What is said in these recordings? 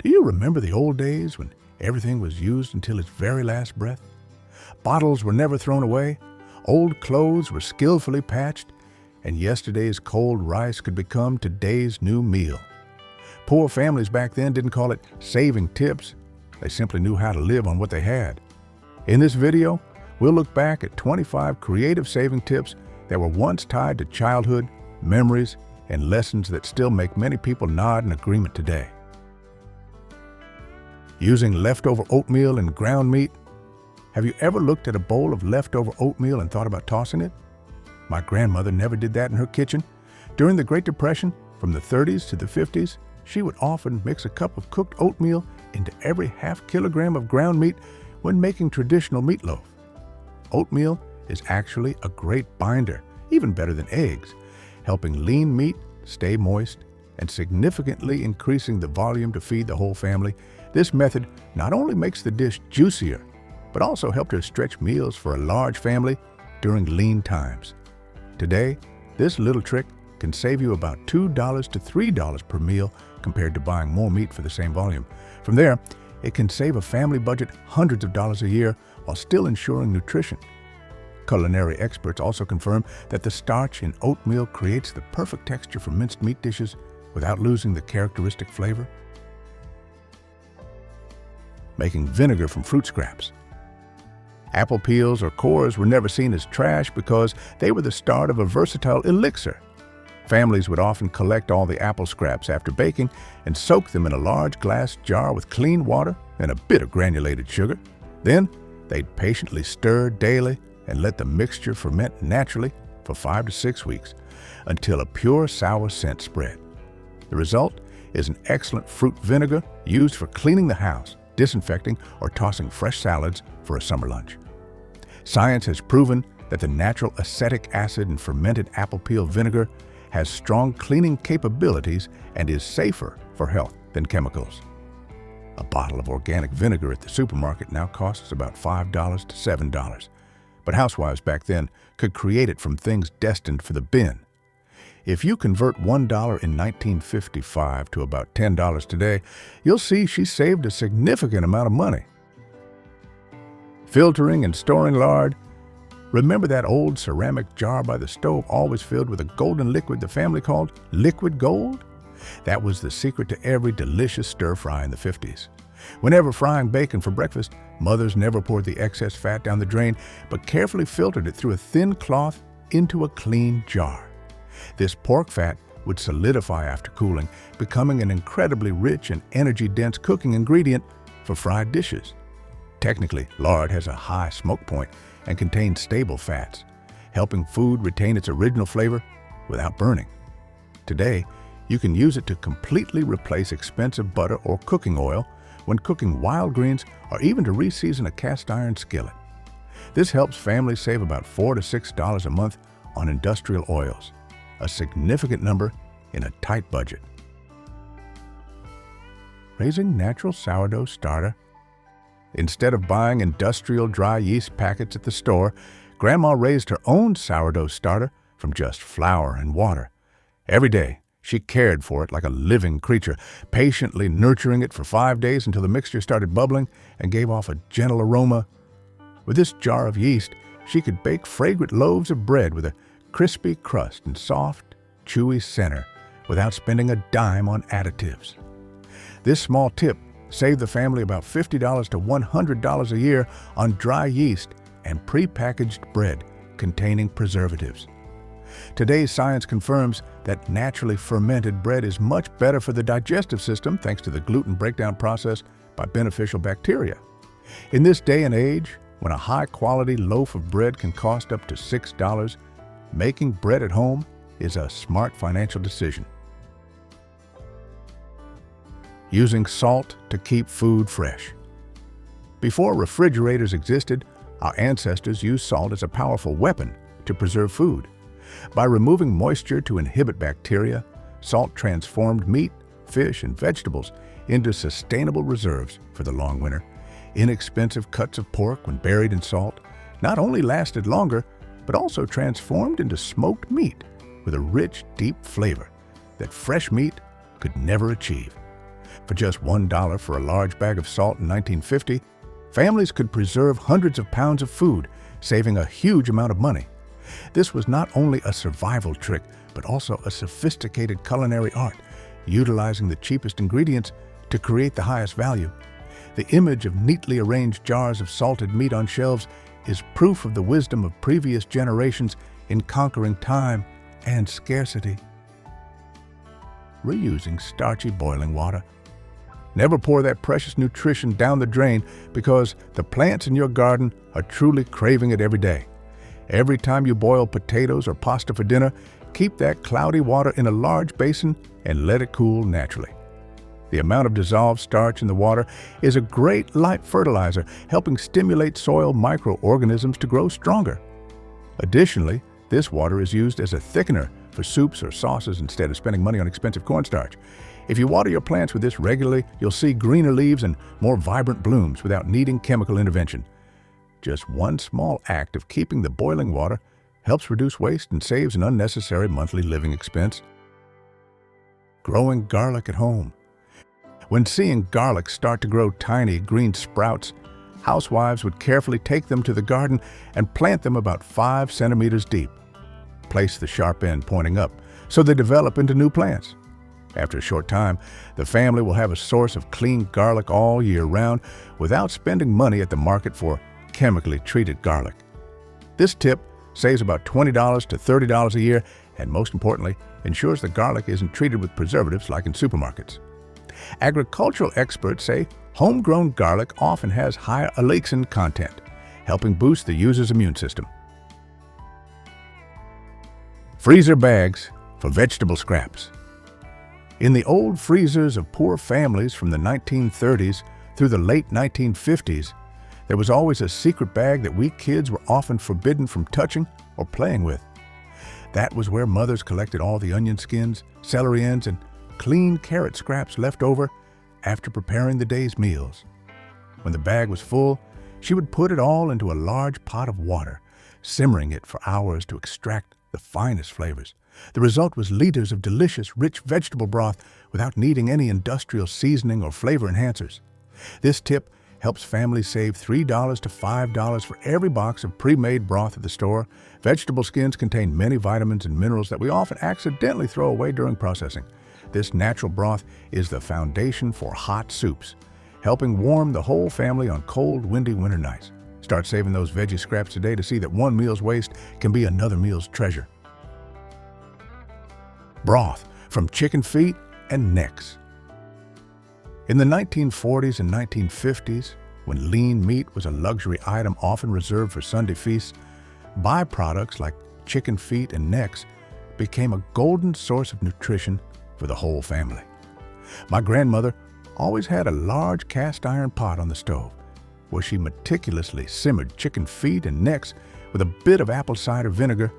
Do you remember the old days when everything was used until its very last breath? Bottles were never thrown away, old clothes were skillfully patched, and yesterday's cold rice could become today's new meal. Poor families back then didn't call it saving tips. They simply knew how to live on what they had. In this video, we'll look back at 25 creative saving tips that were once tied to childhood, memories, and lessons that still make many people nod in agreement today. Using leftover oatmeal and ground meat. Have you ever looked at a bowl of leftover oatmeal and thought about tossing it? My grandmother never did that in her kitchen. During the Great Depression, from the 30s to the 50s, she would often mix a cup of cooked oatmeal into every half kilogram of ground meat when making traditional meatloaf. Oatmeal is actually a great binder, even better than eggs, helping lean meat stay moist and significantly increasing the volume to feed the whole family. This method not only makes the dish juicier, but also helped her stretch meals for a large family during lean times. Today, this little trick can save you about $2 to $3 per meal compared to buying more meat for the same volume. From there, it can save a family budget hundreds of dollars a year while still ensuring nutrition. Culinary experts also confirm that the starch in oatmeal creates the perfect texture for minced meat dishes without losing the characteristic flavor. Making vinegar from fruit scraps. Apple peels or cores were never seen as trash because they were the start of a versatile elixir. Families would often collect all the apple scraps after baking and soak them in a large glass jar with clean water and a bit of granulated sugar. Then, they'd patiently stir daily and let the mixture ferment naturally for 5 to 6 weeks until a pure sour scent spread. The result is an excellent fruit vinegar used for cleaning the house, disinfecting, or tossing fresh salads for a summer lunch. Science has proven that the natural acetic acid in fermented apple peel vinegar has strong cleaning capabilities and is safer for health than chemicals. A bottle of organic vinegar at the supermarket now costs about $5 to $7, but housewives back then could create it from things destined for the bin. If you convert $1 in 1955 to about $10 today, you'll see she saved a significant amount of money. Filtering and storing lard. Remember that old ceramic jar by the stove always filled with a golden liquid the family called liquid gold? That was the secret to every delicious stir-fry in the 50s. Whenever frying bacon for breakfast, mothers never poured the excess fat down the drain, but carefully filtered it through a thin cloth into a clean jar. This pork fat would solidify after cooling, becoming an incredibly rich and energy-dense cooking ingredient for fried dishes. Technically, lard has a high smoke point and contains stable fats, helping food retain its original flavor without burning. Today, you can use it to completely replace expensive butter or cooking oil when cooking wild greens or even to reseason a cast iron skillet. This helps families save about $4 to $6 a month on industrial oils, a significant number in a tight budget. Raising natural sourdough starter. Instead of buying industrial dry yeast packets at the store, Grandma raised her own sourdough starter from just flour and water. Every day, she cared for it like a living creature, patiently nurturing it for 5 days until the mixture started bubbling and gave off a gentle aroma. With this jar of yeast, she could bake fragrant loaves of bread with a crispy crust and soft, chewy center without spending a dime on additives. This small tip saved the family about $50 to $100 a year on dry yeast and prepackaged bread containing preservatives. Today's science confirms that naturally fermented bread is much better for the digestive system thanks to the gluten breakdown process by beneficial bacteria. In this day and age, when a high-quality loaf of bread can cost up to $6, making bread at home is a smart financial decision. Using salt to keep food fresh. Before refrigerators existed, our ancestors used salt as a powerful weapon to preserve food. By removing moisture to inhibit bacteria, salt transformed meat, fish, and vegetables into sustainable reserves for the long winter. Inexpensive cuts of pork, when buried in salt, not only lasted longer, but also transformed into smoked meat with a rich, deep flavor that fresh meat could never achieve. For just $1 for a large bag of salt in 1950, families could preserve hundreds of pounds of food, saving a huge amount of money. This was not only a survival trick, but also a sophisticated culinary art, utilizing the cheapest ingredients to create the highest value. The image of neatly arranged jars of salted meat on shelves is proof of the wisdom of previous generations in conquering time and scarcity. Reusing starchy boiling water. Never pour that precious nutrition down the drain, because the plants in your garden are truly craving it every day. Every time you boil potatoes or pasta for dinner, keep that cloudy water in a large basin and let it cool naturally. The amount of dissolved starch in the water is a great light fertilizer, helping stimulate soil microorganisms to grow stronger. Additionally, this water is used as a thickener for soups or sauces instead of spending money on expensive cornstarch. If you water your plants with this regularly, you'll see greener leaves and more vibrant blooms without needing chemical intervention. Just one small act of keeping the boiling water helps reduce waste and saves an unnecessary monthly living expense. Growing garlic at home. When seeing garlic start to grow tiny green sprouts, housewives would carefully take them to the garden and plant them about 5 centimeters deep. Place the sharp end pointing up so they develop into new plants. After a short time, the family will have a source of clean garlic all year round without spending money at the market for chemically treated garlic. This tip saves about $20 to $30 a year, and most importantly, ensures the garlic isn't treated with preservatives like in supermarkets. Agricultural experts say homegrown garlic often has higher allicin content, helping boost the user's immune system. Freezer bags for vegetable scraps. In the old freezers of poor families from the 1930s through the late 1950s, there was always a secret bag that we kids were often forbidden from touching or playing with. That was where mothers collected all the onion skins, celery ends, and clean carrot scraps left over after preparing the day's meals. When the bag was full, she would put it all into a large pot of water, simmering it for hours to extract the finest flavors. The result was liters of delicious, rich vegetable broth without needing any industrial seasoning or flavor enhancers. This tip helps families save $3 to $5 for every box of pre-made broth at the store. Vegetable skins contain many vitamins and minerals that we often accidentally throw away during processing. This natural broth is the foundation for hot soups, helping warm the whole family on cold, windy winter nights. Start saving those veggie scraps today to see that one meal's waste can be another meal's treasure. Broth from chicken feet and necks. In the 1940s and 1950s, when lean meat was a luxury item often reserved for Sunday feasts, byproducts like chicken feet and necks became a golden source of nutrition for the whole family. My grandmother always had a large cast iron pot on the stove where she meticulously simmered chicken feet and necks with a bit of apple cider vinegar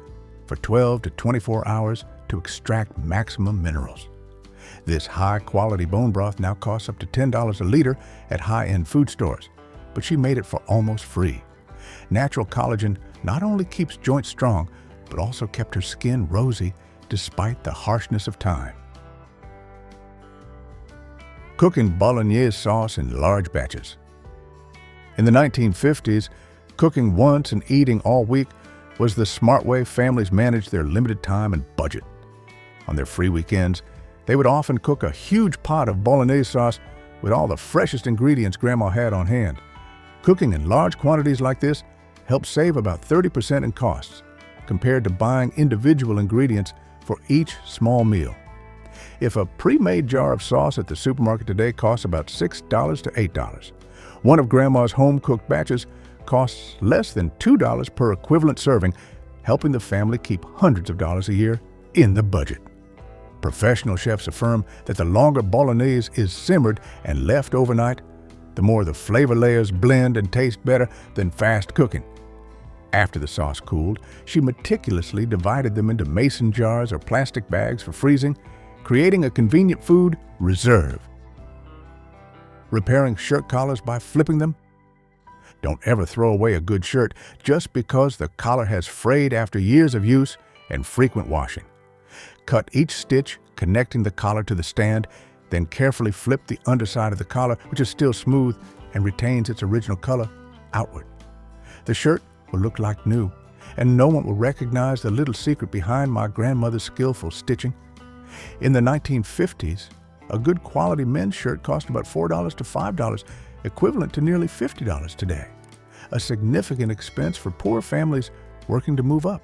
for 12 to 24 hours to extract maximum minerals. This high-quality bone broth now costs up to $10 a liter at high-end food stores, but she made it for almost free. Natural collagen not only keeps joints strong, but also kept her skin rosy despite the harshness of time. Cooking Bolognese sauce in large batches. In the 1950s, cooking once and eating all week was the smart way families managed their limited time and budget. On their free weekends, they would often cook a huge pot of Bolognese sauce with all the freshest ingredients Grandma had on hand. Cooking in large quantities like this helps save about 30% in costs, compared to buying individual ingredients for each small meal. If a pre-made jar of sauce at the supermarket today costs about $6 to $8, one of Grandma's home-cooked batches costs less than $2 per equivalent serving, helping the family keep hundreds of dollars a year in the budget. Professional chefs affirm that the longer Bolognese is simmered and left overnight, the more the flavor layers blend and taste better than fast cooking. After the sauce cooled, she meticulously divided them into mason jars or plastic bags for freezing, creating a convenient food reserve. Repairing shirt collars by flipping them? Don't ever throw away a good shirt just because the collar has frayed after years of use and frequent washing. Cut each stitch connecting the collar to the stand Then carefully flip the underside of the collar, which is still smooth and retains its original color, outward. The shirt will look like new, and no one will recognize the little secret behind my grandmother's skillful stitching. In the 1950s, a good quality men's shirt cost about $4 to $5, equivalent to nearly $50 today. A significant expense for poor families working to move up.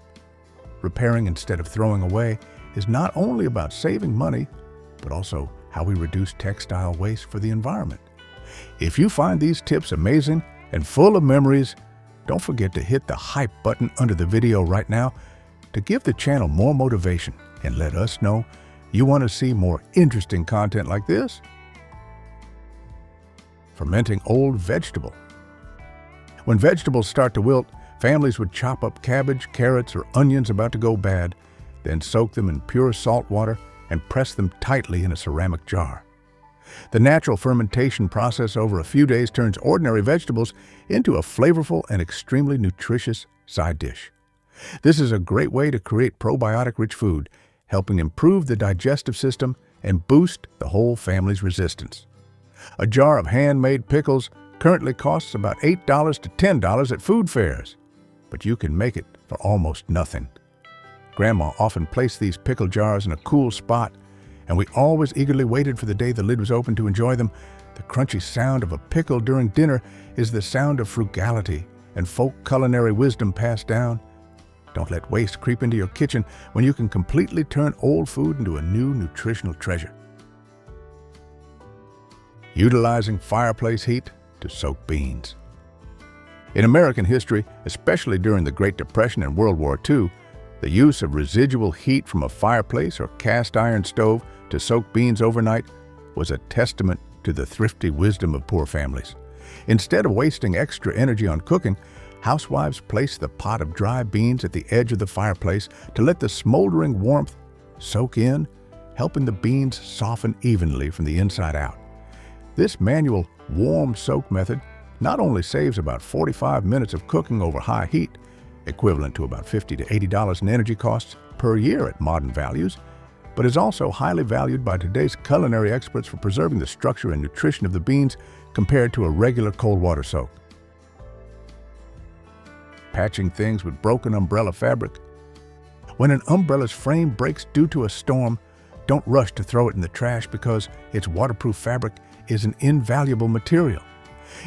Repairing instead of throwing away is not only about saving money, but also how we reduce textile waste for the environment. If you find these tips amazing and full of memories, don't forget to hit the hype button under the video right now to give the channel more motivation and let us know you want to see more interesting content like this. Fermenting old vegetable. When vegetables start to wilt, families would chop up cabbage, carrots, or onions about to go bad, then soak them in pure salt water and press them tightly in a ceramic jar. The natural fermentation process over a few days turns ordinary vegetables into a flavorful and extremely nutritious side dish. This is a great way to create probiotic-rich food, helping improve the digestive system and boost the whole family's resistance. A jar of handmade pickles currently costs about $8 to $10 at food fairs, but you can make it for almost nothing. Grandma often placed these pickle jars in a cool spot, and we always eagerly waited for the day the lid was open to enjoy them. The crunchy sound of a pickle during dinner is the sound of frugality and folk culinary wisdom passed down. Don't let waste creep into your kitchen when you can completely turn old food into a new nutritional treasure. Utilizing fireplace heat to soak beans. In American history, especially during the Great Depression and World War II, the use of residual heat from a fireplace or cast iron stove to soak beans overnight was a testament to the thrifty wisdom of poor families. Instead of wasting extra energy on cooking, housewives placed the pot of dry beans at the edge of the fireplace to let the smoldering warmth soak in, helping the beans soften evenly from the inside out. This manual warm soak method not only saves about 45 minutes of cooking over high heat, equivalent to about $50 to $80 in energy costs per year at modern values, but is also highly valued by today's culinary experts for preserving the structure and nutrition of the beans compared to a regular cold water soak. Patching things with broken umbrella fabric. When an umbrella's frame breaks due to a storm, don't rush to throw it in the trash because its waterproof fabric is an invaluable material.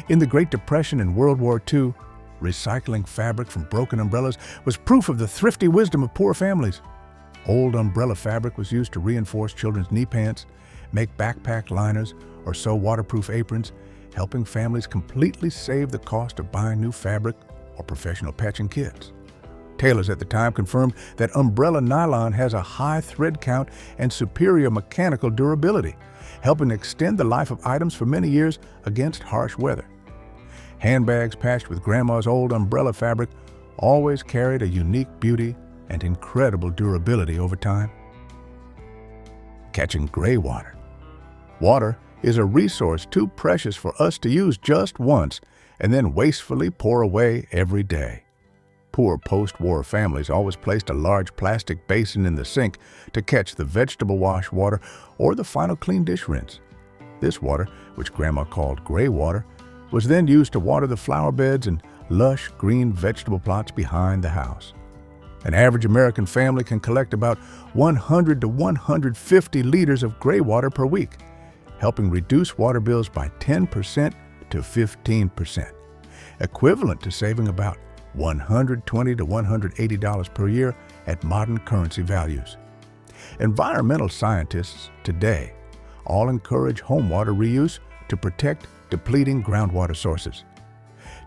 In the Great Depression and World War II, recycling fabric from broken umbrellas was proof of the thrifty wisdom of poor families. Old umbrella fabric was used to reinforce children's knee pants, make backpack liners, or sew waterproof aprons, helping families completely save the cost of buying new fabric or professional patching kits. Tailors at the time confirmed that umbrella nylon has a high thread count and superior mechanical durability, helping extend the life of items for many years against harsh weather. Handbags patched with grandma's old umbrella fabric always carried a unique beauty and incredible durability over time. Catching greywater. Water is a resource too precious for us to use just once and then wastefully pour away every day. Poor post-war families always placed a large plastic basin in the sink to catch the vegetable wash water or the final clean dish rinse. This water, which Grandma called greywater, was then used to water the flower beds and lush green vegetable plots behind the house. An average American family can collect about 100 to 150 liters of greywater per week, helping reduce water bills by 10% to 15%, equivalent to saving about $120 to $180 per year at modern currency values. Environmental scientists today all encourage home water reuse to protect depleting groundwater sources.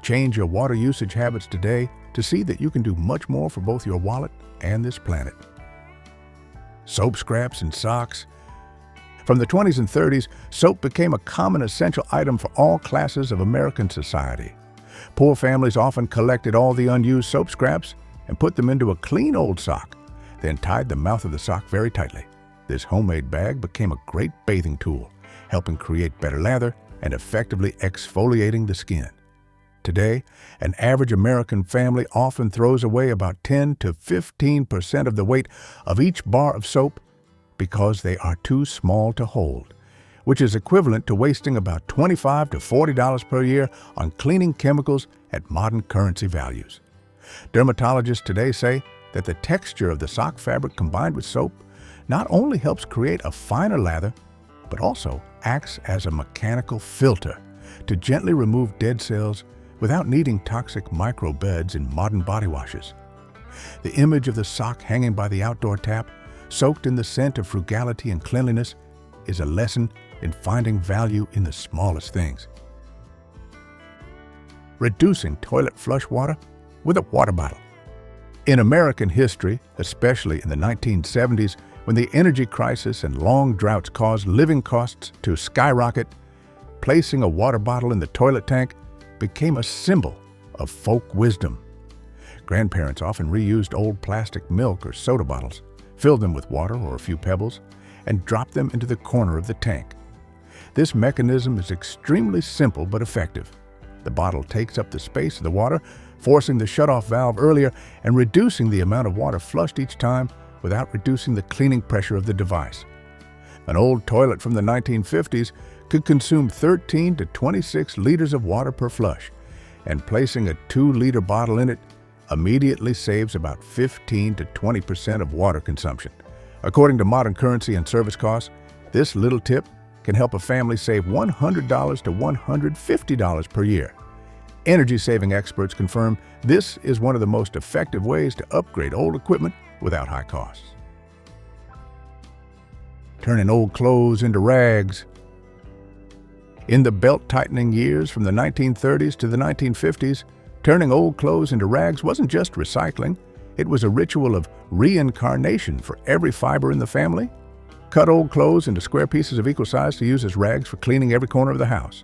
Change your water usage habits today to see that you can do much more for both your wallet and this planet. Soap scraps and socks. From the 20s and 30s, soap became a common essential item for all classes of American society. Poor families often collected all the unused soap scraps and put them into a clean old sock, then tied the mouth of the sock very tightly. This homemade bag became a great bathing tool, helping create better lather and effectively exfoliating the skin. Today, an average American family often throws away about 10 to 15% of the weight of each bar of soap because they are too small to hold. which is equivalent to wasting about $25 to $40 per year on cleaning chemicals at modern currency values. Dermatologists today say that the texture of the sock fabric combined with soap not only helps create a finer lather, but also acts as a mechanical filter to gently remove dead cells without needing toxic microbeds in modern body washes. The image of the sock hanging by the outdoor tap, soaked in the scent of frugality and cleanliness, is a lesson in finding value in the smallest things. Reducing toilet flush water with a water bottle. In American history, especially in the 1970s, when the energy crisis and long droughts caused living costs to skyrocket, placing a water bottle in the toilet tank became a symbol of folk wisdom. Grandparents often reused old plastic milk or soda bottles, filled them with water or a few pebbles, and dropped them into the corner of the tank. This mechanism is extremely simple but effective. The bottle takes up the space of the water, forcing the shutoff valve earlier and reducing the amount of water flushed each time without reducing the cleaning pressure of the device. An old toilet from the 1950s could consume 13 to 26 liters of water per flush, and placing a 2-liter bottle in it immediately saves about 15 to 20% of water consumption. According to modern currency and service costs, this little tip can help a family save $100 to $150 per year. Energy-saving experts confirm this is one of the most effective ways to upgrade old equipment without high costs. Turning old clothes into rags. In the belt-tightening years from the 1930s to the 1950s, turning old clothes into rags wasn't just recycling, it was a ritual of reincarnation for every fiber in the family. Cut old clothes into square pieces of equal size to use as rags for cleaning every corner of the house.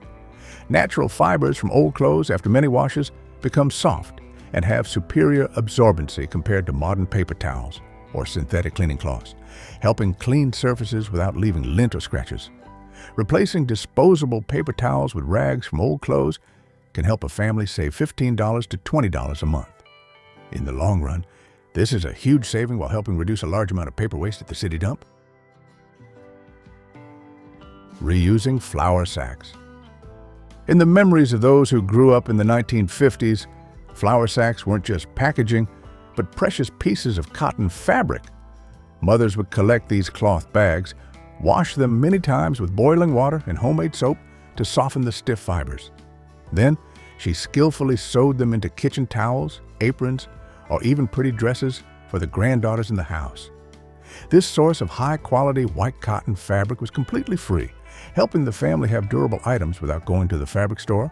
Natural fibers from old clothes after many washes become soft and have superior absorbency compared to modern paper towels or synthetic cleaning cloths, helping clean surfaces without leaving lint or scratches. Replacing disposable paper towels with rags from old clothes can help a family save $15 to $20 a month. In the long run, this is a huge saving while helping reduce a large amount of paper waste at the city dump. Reusing flour sacks. In the memories of those who grew up in the 1950s, flour sacks weren't just packaging, but precious pieces of cotton fabric. Mothers would collect these cloth bags, wash them many times with boiling water and homemade soap to soften the stiff fibers. Then, she skillfully sewed them into kitchen towels, aprons, or even pretty dresses for the granddaughters in the house. This source of high-quality white cotton fabric was completely free, helping the family have durable items without going to the fabric store.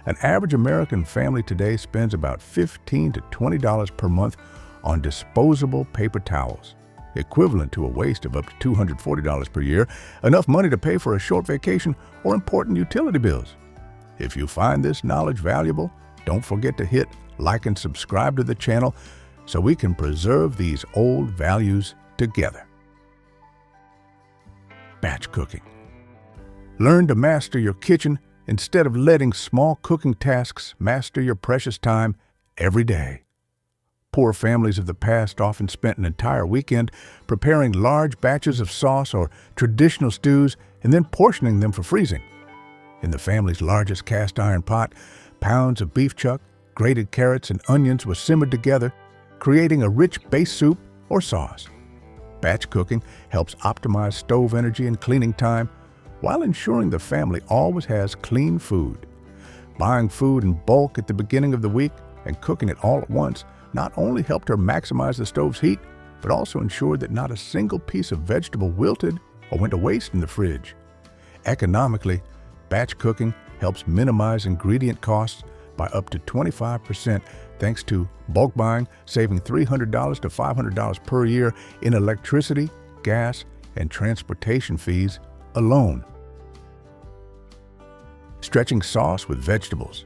An average American family today spends about $15 to $20 per month on disposable paper towels, equivalent to a waste of up to $240 per year, enough money to pay for a short vacation or important utility bills. If you find this knowledge valuable, don't forget to hit like and subscribe to the channel so we can preserve these old values together. Batch cooking. Learn to master your kitchen instead of letting small cooking tasks master your precious time every day. Poor families of the past often spent an entire weekend preparing large batches of sauce or traditional stews and then portioning them for freezing. In the family's largest cast iron pot, pounds of beef chuck, grated carrots, and onions were simmered together, creating a rich base soup or sauce. Batch cooking helps optimize stove energy and cleaning time while ensuring the family always has clean food. Buying food in bulk at the beginning of the week and cooking it all at once not only helped her maximize the stove's heat, but also ensured that not a single piece of vegetable wilted or went to waste in the fridge. Economically, batch cooking helps minimize ingredient costs by up to 25% thanks to bulk buying, saving $300 to $500 per year in electricity, gas, and transportation fees alone. Stretching sauce with vegetables.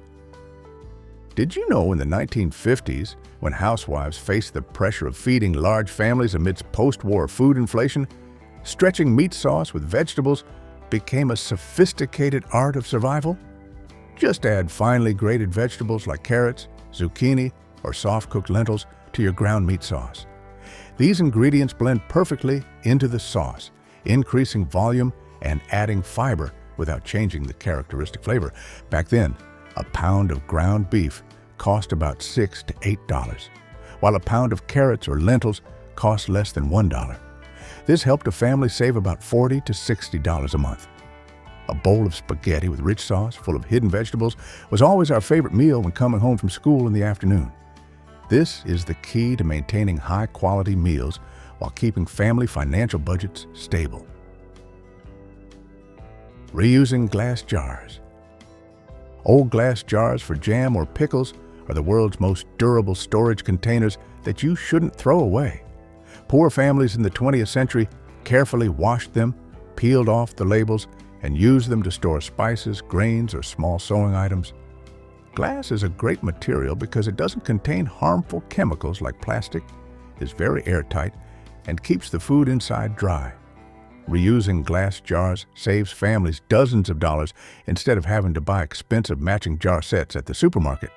Did you know in the 1950s, when housewives faced the pressure of feeding large families amidst post-war food inflation, stretching meat sauce with vegetables became a sophisticated art of survival? Just add finely grated vegetables like carrots, zucchini, or soft-cooked lentils to your ground meat sauce. These ingredients blend perfectly into the sauce, increasing volume and adding fiber without changing the characteristic flavor. Back then, a pound of ground beef cost about $6 to $8, while a pound of carrots or lentils cost less than $1. This helped a family save about $40 to $60 a month. A bowl of spaghetti with rich sauce full of hidden vegetables was always our favorite meal when coming home from school in the afternoon. This is the key to maintaining high-quality meals while keeping family financial budgets stable. Reusing glass jars. Old glass jars for jam or pickles are the world's most durable storage containers that you shouldn't throw away. Poor families in the 20th century carefully washed them, peeled off the labels, and used them to store spices, grains, or small sewing items. Glass is a great material because it doesn't contain harmful chemicals like plastic, is very airtight, and keeps the food inside dry. Reusing glass jars saves families dozens of dollars instead of having to buy expensive matching jar sets at the supermarket.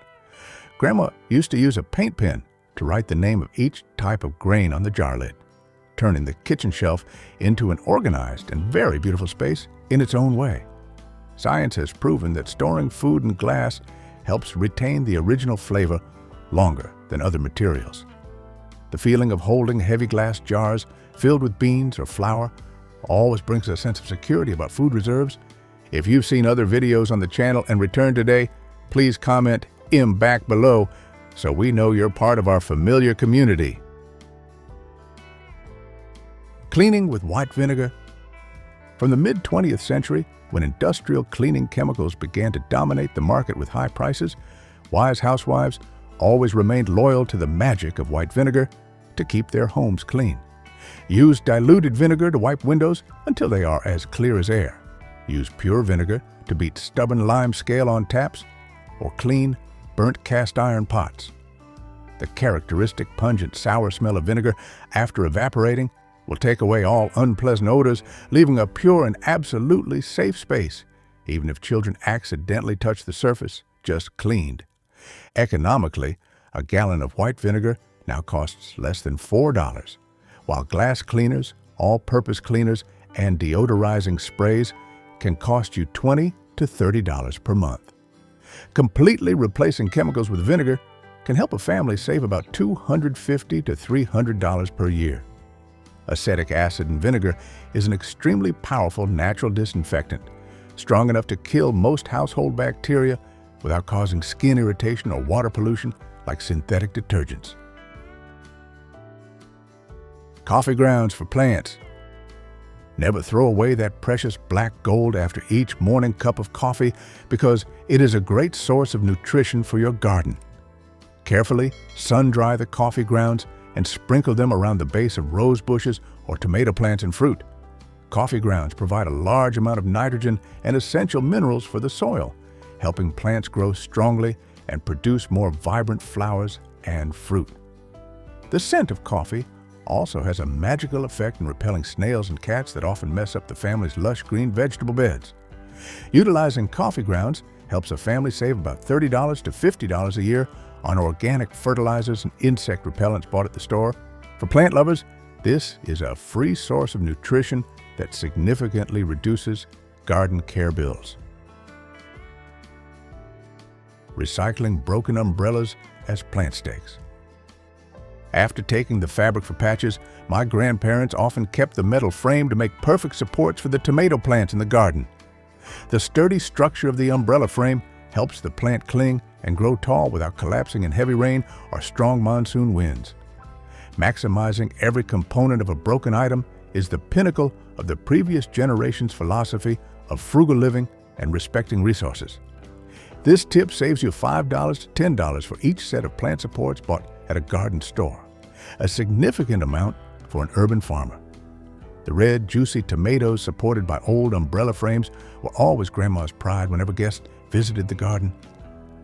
Grandma used to use a paint pen to write the name of each type of grain on the jar lid, turning the kitchen shelf into an organized and very beautiful space in its own way. Science has proven that storing food in glass helps retain the original flavor longer than other materials. The feeling of holding heavy glass jars filled with beans or flour always brings a sense of security about food reserves. If you've seen other videos on the channel and returned today, please comment "M" back below so we know you're part of our familiar community. Cleaning with white vinegar. From the mid-20th century, when industrial cleaning chemicals began to dominate the market with high prices, wise housewives always remained loyal to the magic of white vinegar to keep their homes clean. Use diluted vinegar to wipe windows until they are as clear as air. Use pure vinegar to beat stubborn lime scale on taps or clean, burnt cast iron pots. The characteristic pungent sour smell of vinegar after evaporating will take away all unpleasant odors, leaving a pure and absolutely safe space, even if children accidentally touch the surface just cleaned. Economically, a gallon of white vinegar now costs less than $4, while glass cleaners, all-purpose cleaners, and deodorizing sprays can cost you $20 to $30 per month. Completely replacing chemicals with vinegar can help a family save about $250 to $300 per year. Acetic acid in vinegar is an extremely powerful natural disinfectant, strong enough to kill most household bacteria without causing skin irritation or water pollution like synthetic detergents. Coffee grounds for plants. Never throw away that precious black gold after each morning cup of coffee because it is a great source of nutrition for your garden. Carefully sun-dry the coffee grounds and sprinkle them around the base of rose bushes or tomato plants and fruit. Coffee grounds provide a large amount of nitrogen and essential minerals for the soil, helping plants grow strongly and produce more vibrant flowers and fruit. The scent of coffee also has a magical effect in repelling snails and cats that often mess up the family's lush green vegetable beds. Utilizing coffee grounds helps a family save about $30 to $50 a year on organic fertilizers and insect repellents bought at the store. For plant lovers, this is a free source of nutrition that significantly reduces garden care bills. Recycling broken umbrellas as plant stakes. After taking the fabric for patches, my grandparents often kept the metal frame to make perfect supports for the tomato plants in the garden. The sturdy structure of the umbrella frame helps the plant cling and grow tall without collapsing in heavy rain or strong monsoon winds. Maximizing every component of a broken item is the pinnacle of the previous generation's philosophy of frugal living and respecting resources. This tip saves you $5 to $10 for each set of plant supports bought at a garden store, a significant amount for an urban farmer. The red, juicy tomatoes supported by old umbrella frames were always Grandma's pride whenever guests visited the garden.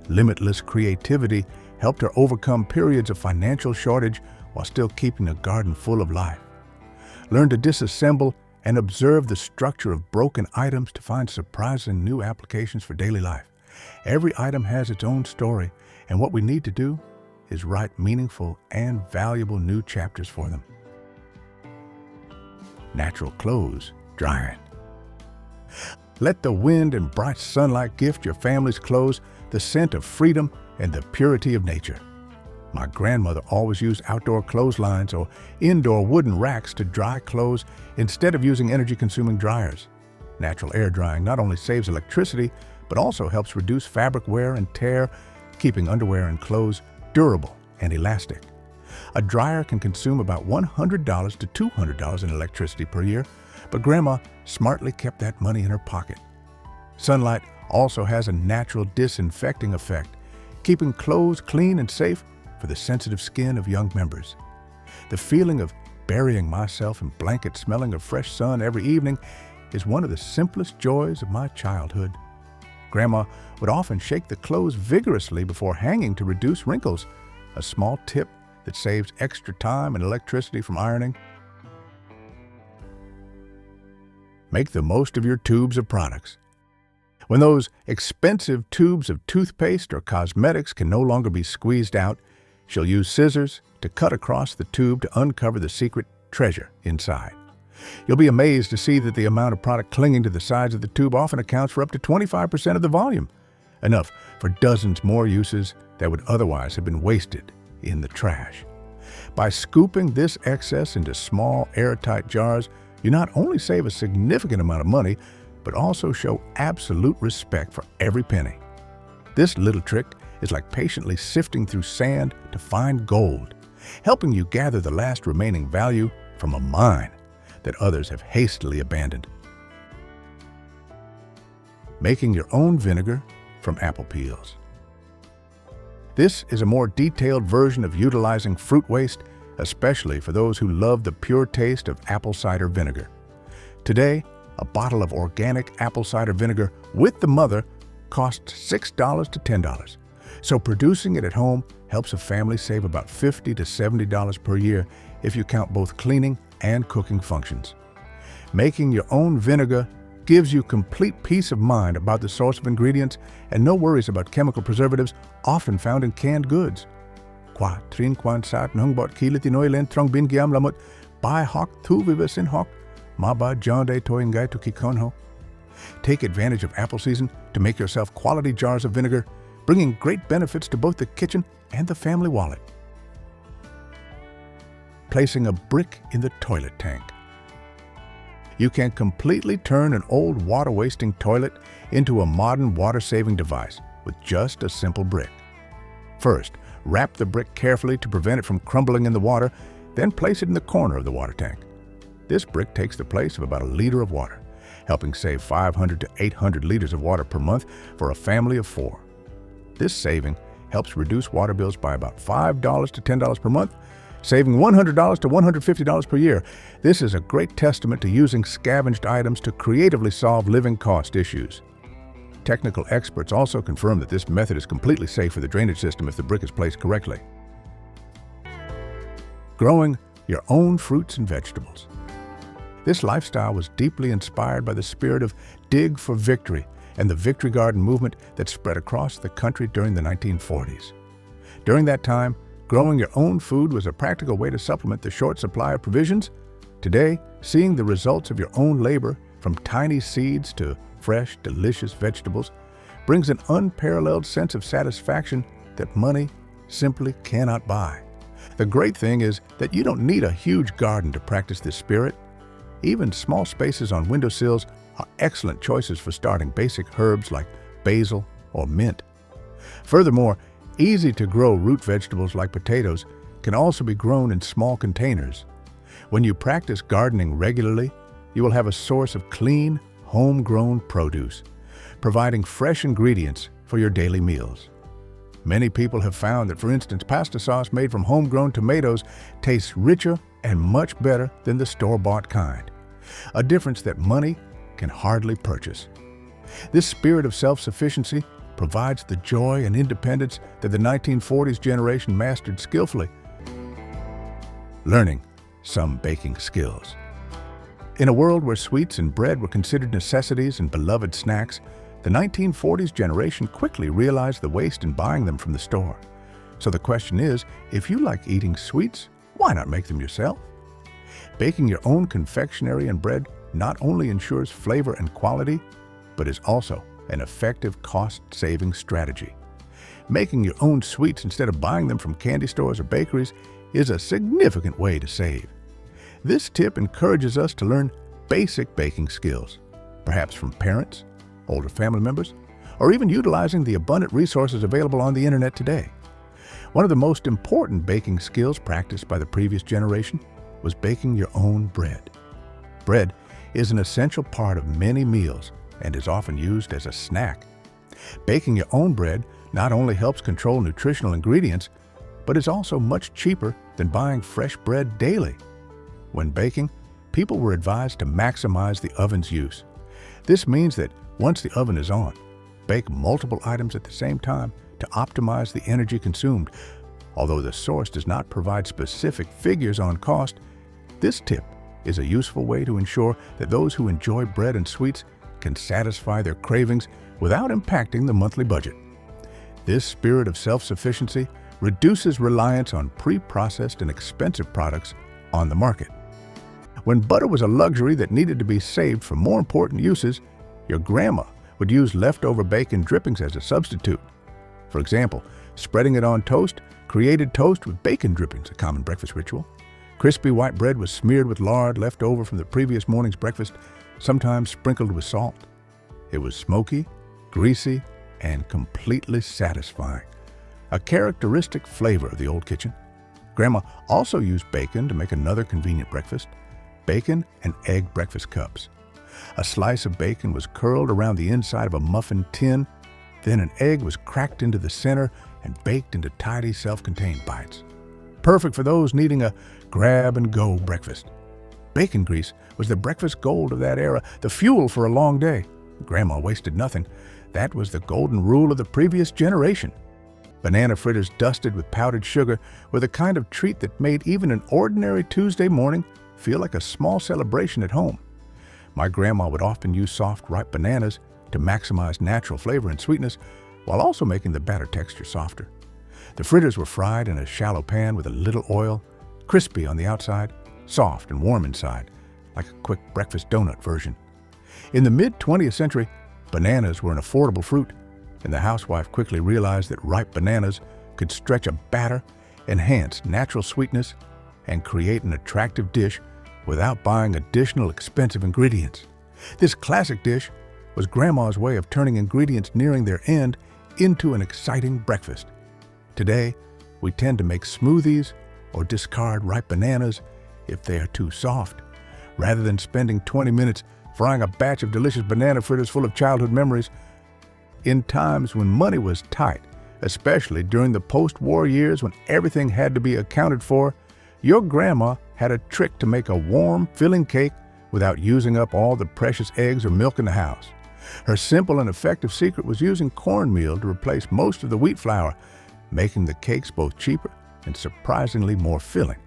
Limitless creativity helped her overcome periods of financial shortage while still keeping a garden full of life. Learn to disassemble and observe the structure of broken items to find surprising new applications for daily life. Every item has its own story, and what we need to do is write meaningful and valuable new chapters for them. Natural clothes drying. Let the wind and bright sunlight gift your family's clothes the scent of freedom and the purity of nature. My grandmother always used outdoor clotheslines or indoor wooden racks to dry clothes instead of using energy-consuming dryers. Natural air drying not only saves electricity, but also helps reduce fabric wear and tear, keeping underwear and clothes durable and elastic. A dryer can consume about $100 to $200 in electricity per year, but Grandma smartly kept that money in her pocket. Sunlight also has a natural disinfecting effect, keeping clothes clean and safe for the sensitive skin of young members. The feeling of burying myself in blankets smelling of fresh sun every evening is one of the simplest joys of my childhood. Grandma would often shake the clothes vigorously before hanging to reduce wrinkles, a small tip that saves extra time and electricity from ironing. Make the most of your tubes of products. When those expensive tubes of toothpaste or cosmetics can no longer be squeezed out, she'll use scissors to cut across the tube to uncover the secret treasure inside. You'll be amazed to see that the amount of product clinging to the sides of the tube often accounts for up to 25% of the volume, enough for dozens more uses that would otherwise have been wasted in the trash. By scooping this excess into small, airtight jars, you not only save a significant amount of money, but also show absolute respect for every penny. This little trick is like patiently sifting through sand to find gold, helping you gather the last remaining value from a mine that others have hastily abandoned. Making your own vinegar from apple peels. This is a more detailed version of utilizing fruit waste, especially for those who love the pure taste of apple cider vinegar. Today, a bottle of organic apple cider vinegar with the mother costs $6 to $10. So producing it at home helps a family save about $50 to $70 per year if you count both cleaning and cooking functions. Making your own vinegar gives you complete peace of mind about the source of ingredients and no worries about chemical preservatives often found in canned goods. Qua trin quan sat nung bot kilit inoy trong bin giam lamot by hawk tu vivis in hawk ma ba jonde toingai to kikonho. Take advantage of apple season to make yourself quality jars of vinegar, bringing great benefits to both the kitchen and the family wallet. Placing a brick in the toilet tank. You can completely turn an old water-wasting toilet into a modern water-saving device with just a simple brick. First, wrap the brick carefully to prevent it from crumbling in the water, then place it in the corner of the water tank. This brick takes the place of about a liter of water, helping save 500 to 800 liters of water per month for a family of 4. This saving helps reduce water bills by about $5 to $10 per month, saving $100 to $150 per year. This is a great testament to using scavenged items to creatively solve living cost issues. Technical experts also confirm that this method is completely safe for the drainage system if the brick is placed correctly. Growing your own fruits and vegetables. This lifestyle was deeply inspired by the spirit of Dig for Victory and the Victory Garden movement that spread across the country during the 1940s. During that time, growing your own food was a practical way to supplement the short supply of provisions. Today, seeing the results of your own labor, from tiny seeds to fresh, delicious vegetables, brings an unparalleled sense of satisfaction that money simply cannot buy. The great thing is that you don't need a huge garden to practice this spirit. Even small spaces on windowsills are excellent choices for starting basic herbs like basil or mint. Furthermore, easy-to-grow root vegetables like potatoes can also be grown in small containers. When you practice gardening regularly, you will have a source of clean, homegrown produce, providing fresh ingredients for your daily meals. Many people have found that, for instance, pasta sauce made from homegrown tomatoes tastes richer and much better than the store-bought kind, a difference that money can hardly purchase. This spirit of self-sufficiency provides the joy and independence that the 1940s generation mastered skillfully. Learning some baking skills. In a world where sweets and bread were considered necessities and beloved snacks, the 1940s generation quickly realized the waste in buying them from the store. So the question is, if you like eating sweets, why not make them yourself? Baking your own confectionery and bread not only ensures flavor and quality, but is also an effective cost-saving strategy. Making your own sweets instead of buying them from candy stores or bakeries is a significant way to save. This tip encourages us to learn basic baking skills, perhaps from parents, older family members, or even utilizing the abundant resources available on the internet today. One of the most important baking skills practiced by the previous generation was baking your own bread. Bread is an essential part of many meals and is often used as a snack. Baking your own bread not only helps control nutritional ingredients, but is also much cheaper than buying fresh bread daily. When baking, people were advised to maximize the oven's use. This means that once the oven is on, bake multiple items at the same time to optimize the energy consumed. Although the source does not provide specific figures on cost, this tip is a useful way to ensure that those who enjoy bread and sweets can satisfy their cravings without impacting the monthly budget. This spirit of self-sufficiency reduces reliance on pre-processed and expensive products on the market. When butter was a luxury that needed to be saved for more important uses, your grandma would use leftover bacon drippings as a substitute. For example, spreading it on toast created toast with bacon drippings, a common breakfast ritual. Crispy white bread was smeared with lard left over from the previous morning's breakfast, sometimes sprinkled with salt. It was smoky, greasy, and completely satisfying, a characteristic flavor of the old kitchen. Grandma also used bacon to make another convenient breakfast, bacon and egg breakfast cups. A slice of bacon was curled around the inside of a muffin tin, then an egg was cracked into the center and baked into tidy, self-contained bites. Perfect for those needing a grab-and-go breakfast. Bacon grease was the breakfast gold of that era, the fuel for a long day. Grandma wasted nothing. That was the golden rule of the previous generation. Banana fritters dusted with powdered sugar were the kind of treat that made even an ordinary Tuesday morning feel like a small celebration at home. My grandma would often use soft, ripe bananas to maximize natural flavor and sweetness, while also making the batter texture softer. The fritters were fried in a shallow pan with a little oil, crispy on the outside, soft and warm inside, like a quick breakfast donut version. In the mid-20th century, bananas were an affordable fruit, and the housewife quickly realized that ripe bananas could stretch a batter, enhance natural sweetness, and create an attractive dish without buying additional expensive ingredients. This classic dish was Grandma's way of turning ingredients nearing their end into an exciting breakfast. Today, we tend to make smoothies or discard ripe bananas if they are too soft, rather than spending 20 minutes frying a batch of delicious banana fritters full of childhood memories. In times when money was tight, especially during the post-war years when everything had to be accounted for, your grandma had a trick to make a warm, filling cake without using up all the precious eggs or milk in the house. Her simple and effective secret was using cornmeal to replace most of the wheat flour, making the cakes both cheaper and surprisingly more filling.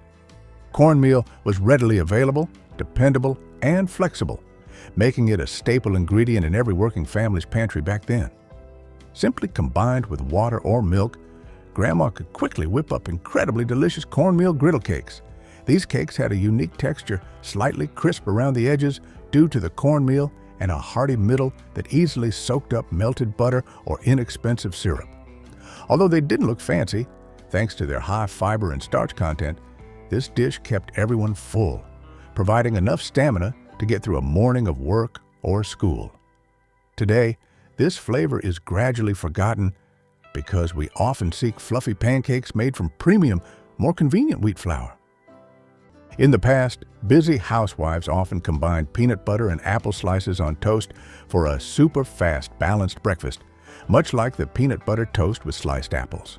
Cornmeal was readily available, dependable, and flexible, making it a staple ingredient in every working family's pantry back then. Simply combined with water or milk, Grandma could quickly whip up incredibly delicious cornmeal griddle cakes. These cakes had a unique texture, slightly crisp around the edges due to the cornmeal, and a hearty middle that easily soaked up melted butter or inexpensive syrup. Although they didn't look fancy, thanks to their high fiber and starch content, this dish kept everyone full, providing enough stamina to get through a morning of work or school. Today, this flavor is gradually forgotten because we often seek fluffy pancakes made from premium, more convenient wheat flour. In the past, busy housewives often combined peanut butter and apple slices on toast for a super fast, balanced breakfast, much like the peanut butter toast with sliced apples.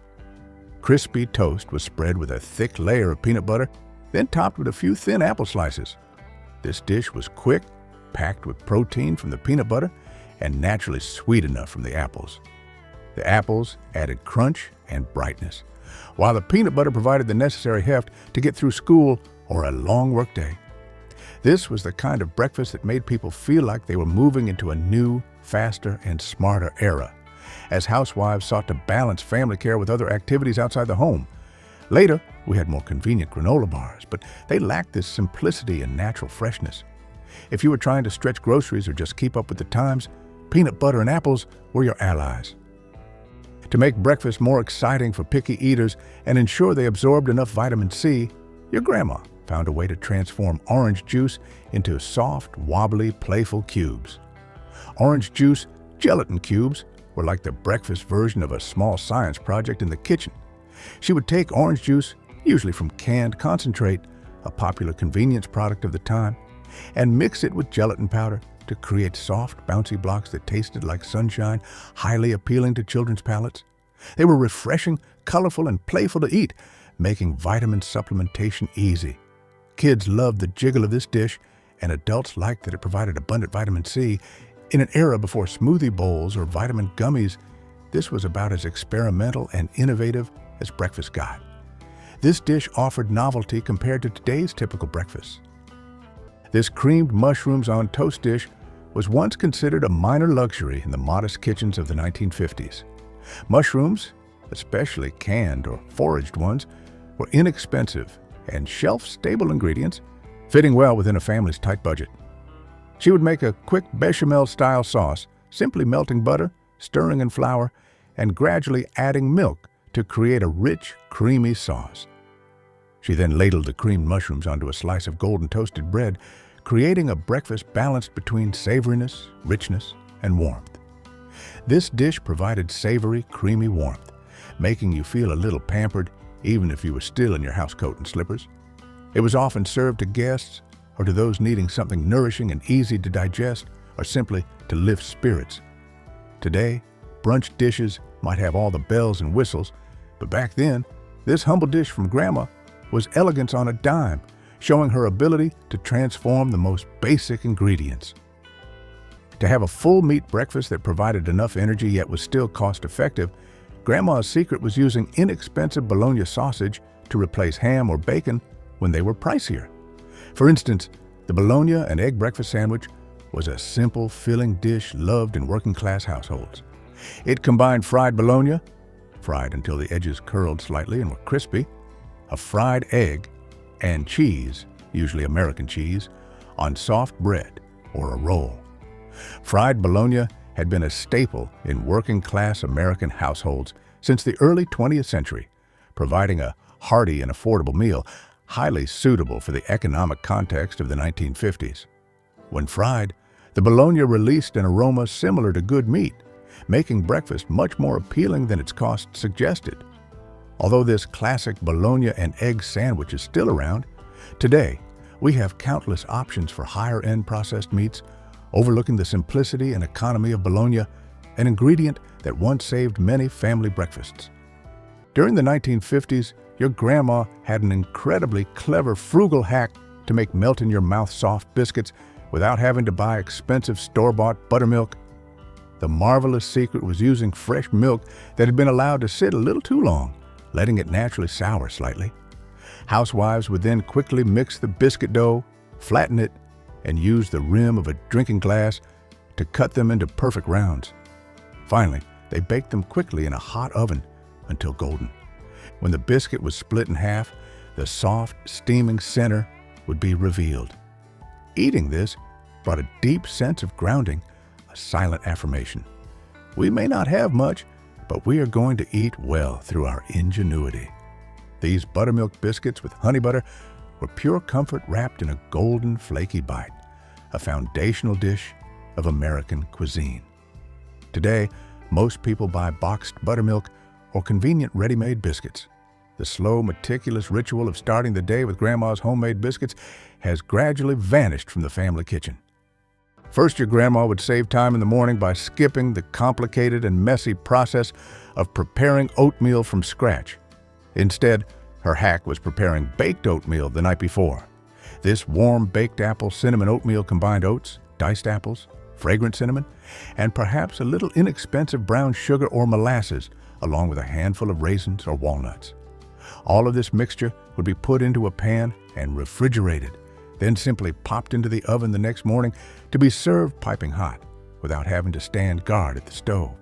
Crispy toast was spread with a thick layer of peanut butter, then topped with a few thin apple slices. This dish was quick, packed with protein from the peanut butter, and naturally sweet enough from the apples. The apples added crunch and brightness, while the peanut butter provided the necessary heft to get through school or a long workday. This was the kind of breakfast that made people feel like they were moving into a new, faster, and smarter era, as housewives sought to balance family care with other activities outside the home. Later, we had more convenient granola bars, but they lacked this simplicity and natural freshness. If you were trying to stretch groceries or just keep up with the times, peanut butter and apples were your allies. To make breakfast more exciting for picky eaters and ensure they absorbed enough vitamin C, your grandma found a way to transform orange juice into soft, wobbly, playful cubes. Orange juice gelatin cubes were like the breakfast version of a small science project in the kitchen. She would take orange juice, usually from canned concentrate, a popular convenience product of the time, and mix it with gelatin powder to create soft, bouncy blocks that tasted like sunshine, highly appealing to children's palates. They were refreshing, colorful, and playful to eat, making vitamin supplementation easy. Kids loved the jiggle of this dish, and adults liked that it provided abundant vitamin C. In an era before smoothie bowls or vitamin gummies, this was about as experimental and innovative as breakfast got. This dish offered novelty compared to today's typical breakfast. This creamed mushrooms on toast dish was once considered a minor luxury in the modest kitchens of the 1950s. Mushrooms, especially canned or foraged ones, were inexpensive and shelf-stable ingredients, fitting well within a family's tight budget. She would make a quick bechamel-style sauce, simply melting butter, stirring in flour, and gradually adding milk to create a rich, creamy sauce. She then ladled the creamed mushrooms onto a slice of golden toasted bread, creating a breakfast balanced between savoriness, richness, and warmth. This dish provided savory, creamy warmth, making you feel a little pampered even if you were still in your housecoat and slippers. It was often served to guests or to those needing something nourishing and easy to digest, or simply to lift spirits. Today, brunch dishes might have all the bells and whistles, but back then, this humble dish from Grandma was elegance on a dime, showing her ability to transform the most basic ingredients. To have a full meat breakfast that provided enough energy yet was still cost-effective, Grandma's secret was using inexpensive Bologna sausage to replace ham or bacon when they were pricier. For instance, the Bologna and egg breakfast sandwich was a simple, filling dish loved in working-class households. It combined fried Bologna, fried until the edges curled slightly and were crispy, a fried egg, and cheese, usually American cheese, on soft bread or a roll. Fried Bologna had been a staple in working-class American households since the early 20th century, providing a hearty and affordable meal, highly suitable for the economic context of the 1950s. When fried, the Bologna released an aroma similar to good meat, making breakfast much more appealing than its cost suggested. Although this classic Bologna and egg sandwich is still around, today we have countless options for higher-end processed meats, overlooking the simplicity and economy of Bologna, an ingredient that once saved many family breakfasts. During the 1950s, your grandma had an incredibly clever frugal hack to make melt-in-your-mouth soft biscuits without having to buy expensive store-bought buttermilk. The marvelous secret was using fresh milk that had been allowed to sit a little too long, letting it naturally sour slightly. Housewives would then quickly mix the biscuit dough, flatten it, and use the rim of a drinking glass to cut them into perfect rounds. Finally, they baked them quickly in a hot oven until golden. When the biscuit was split in half, the soft, steaming center would be revealed. Eating this brought a deep sense of grounding, a silent affirmation. We may not have much, but we are going to eat well through our ingenuity. These buttermilk biscuits with honey butter were pure comfort wrapped in a golden, flaky bite, a foundational dish of American cuisine. Today, most people buy boxed buttermilk or convenient ready-made biscuits. The slow, meticulous ritual of starting the day with Grandma's homemade biscuits has gradually vanished from the family kitchen. First, your grandma would save time in the morning by skipping the complicated and messy process of preparing oatmeal from scratch. Instead, her hack was preparing baked oatmeal the night before. This warm baked apple cinnamon oatmeal combined oats, diced apples, fragrant cinnamon, and perhaps a little inexpensive brown sugar or molasses, along with a handful of raisins or walnuts. All of this mixture would be put into a pan and refrigerated, then simply popped into the oven the next morning to be served piping hot, without having to stand guard at the stove.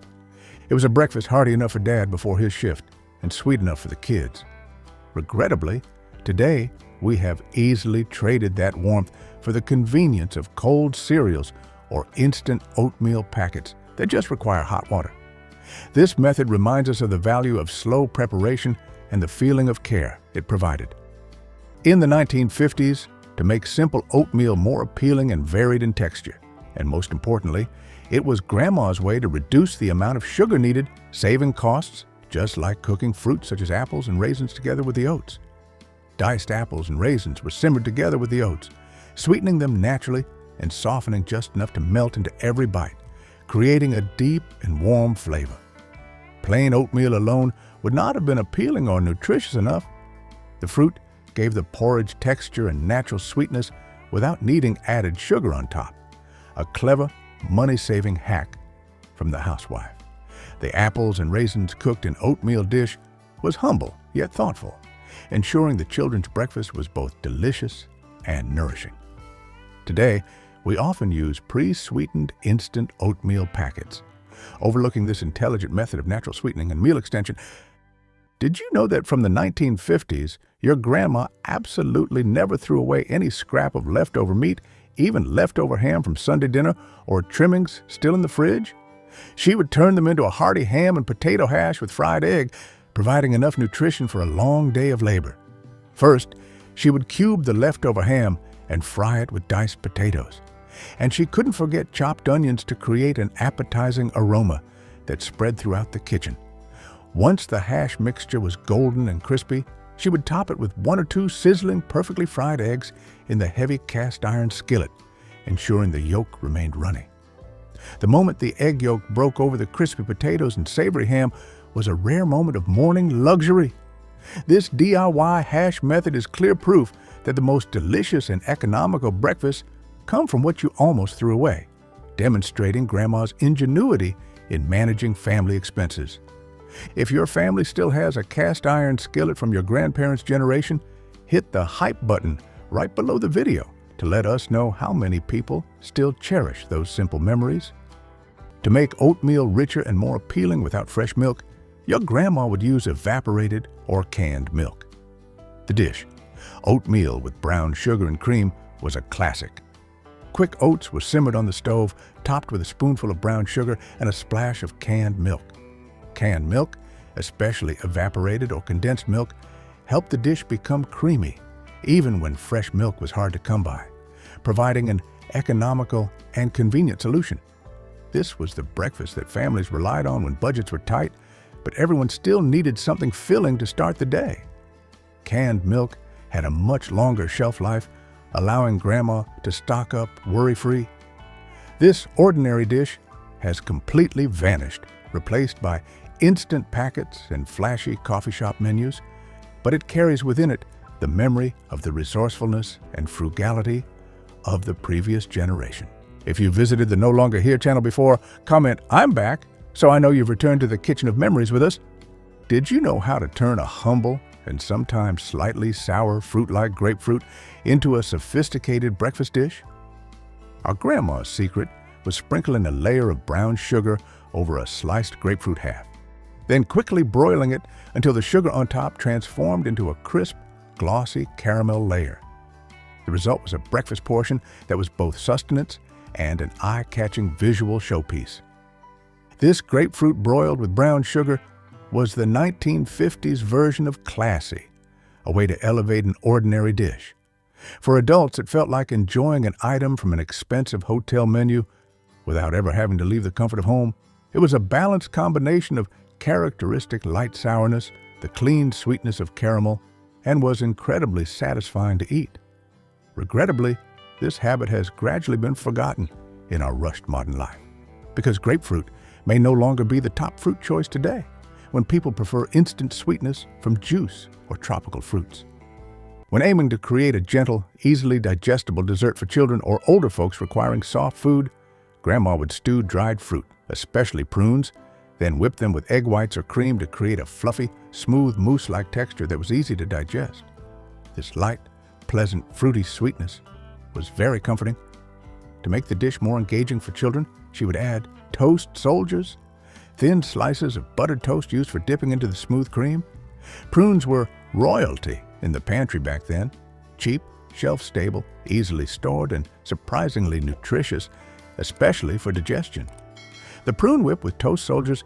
It was a breakfast hearty enough for Dad before his shift, and sweet enough for the kids. Regrettably, today, we have easily traded that warmth for the convenience of cold cereals or instant oatmeal packets that just require hot water. This method reminds us of the value of slow preparation and the feeling of care it provided. In the 1950s, to make simple oatmeal more appealing and varied in texture, and most importantly, it was Grandma's way to reduce the amount of sugar needed, saving costs, just like cooking fruits such as apples and raisins together with the oats. Diced apples and raisins were simmered together with the oats, sweetening them naturally and softening just enough to melt into every bite, creating a deep and warm flavor. Plain oatmeal alone would not have been appealing or nutritious enough. The fruit gave the porridge texture and natural sweetness without needing added sugar on top. A clever, money-saving hack from the housewife. The apples and raisins cooked in oatmeal dish was humble yet thoughtful, ensuring the children's breakfast was both delicious and nourishing. Today, we often use pre-sweetened instant oatmeal packets. Overlooking this intelligent method of natural sweetening and meal extension, did you know that from the 1950s, your grandma absolutely never threw away any scrap of leftover meat, even leftover ham from Sunday dinner or trimmings still in the fridge? She would turn them into a hearty ham and potato hash with fried egg, providing enough nutrition for a long day of labor. First, she would cube the leftover ham and fry it with diced potatoes. And she couldn't forget chopped onions to create an appetizing aroma that spread throughout the kitchen. Once the hash mixture was golden and crispy, she would top it with 1 or 2 sizzling, perfectly fried eggs in the heavy cast iron skillet, ensuring the yolk remained runny. The moment the egg yolk broke over the crispy potatoes and savory ham was a rare moment of morning luxury. This DIY hash method is clear proof that the most delicious and economical breakfasts come from what you almost threw away, demonstrating Grandma's ingenuity in managing family expenses. If your family still has a cast iron skillet from your grandparents' generation, hit the hype button right below the video to let us know how many people still cherish those simple memories. To make oatmeal richer and more appealing without fresh milk, your grandma would use evaporated or canned milk. The dish, oatmeal with brown sugar and cream, was a classic. Quick oats were simmered on the stove, topped with a spoonful of brown sugar and a splash of canned milk. Canned milk, especially evaporated or condensed milk, helped the dish become creamy, even when fresh milk was hard to come by, providing an economical and convenient solution. This was the breakfast that families relied on when budgets were tight, but everyone still needed something filling to start the day. Canned milk had a much longer shelf life, allowing Grandma to stock up worry-free. This ordinary dish has completely vanished, replaced by instant packets and flashy coffee shop menus, but it carries within it the memory of the resourcefulness and frugality of the previous generation. If you visited the No Longer Here channel before, comment "I'm back," so I know you've returned to the kitchen of memories with us. Did you know how to turn a humble and sometimes slightly sour fruit-like grapefruit into a sophisticated breakfast dish? Our grandma's secret was sprinkling a layer of brown sugar over a sliced grapefruit half, then quickly broiling it until the sugar on top transformed into a crisp, glossy caramel layer. The result was a breakfast portion that was both sustenance and an eye-catching visual showpiece. This grapefruit broiled with brown sugar was the 1950s version of classy, a way to elevate an ordinary dish. For adults, it felt like enjoying an item from an expensive hotel menu without ever having to leave the comfort of home. It was a balanced combination of characteristic light sourness, the clean sweetness of caramel, and was incredibly satisfying to eat. Regrettably, this habit has gradually been forgotten in our rushed modern life, because grapefruit may no longer be the top fruit choice today, when people prefer instant sweetness from juice or tropical fruits. When aiming to create a gentle, easily digestible dessert for children or older folks requiring soft food, Grandma would stew dried fruit, especially prunes, then whip them with egg whites or cream to create a fluffy, smooth mousse-like texture that was easy to digest. This light, pleasant, fruity sweetness was very comforting. To make the dish more engaging for children, she would add toast soldiers, thin slices of buttered toast used for dipping into the smooth cream. Prunes were royalty in the pantry back then, Cheap, shelf-stable, easily stored, and surprisingly nutritious, especially for digestion. The prune whip with toast soldiers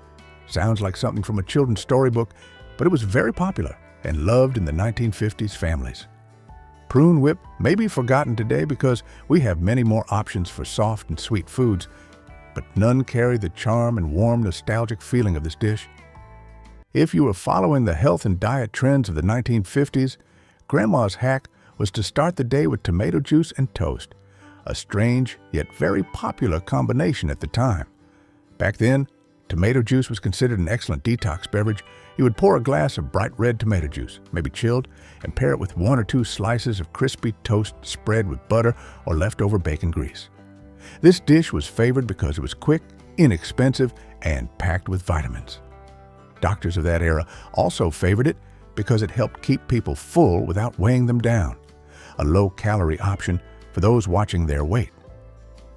sounds like something from a children's storybook, but it was very popular and loved in the 1950s families. Prune whip may be forgotten today because we have many more options for soft and sweet foods, but none carry the charm and warm, nostalgic feeling of this dish. If you were following the health and diet trends of the 1950s, Grandma's hack was to start the day with tomato juice and toast, a strange yet very popular combination at the time. Back then, tomato juice was considered an excellent detox beverage. You would pour a glass of bright red tomato juice, maybe chilled, and pair it with 1 or 2 slices of crispy toast spread with butter or leftover bacon grease. This dish was favored because it was quick, inexpensive, and packed with vitamins. Doctors of that era also favored it because it helped keep people full without weighing them down, a low-calorie option for those watching their weight.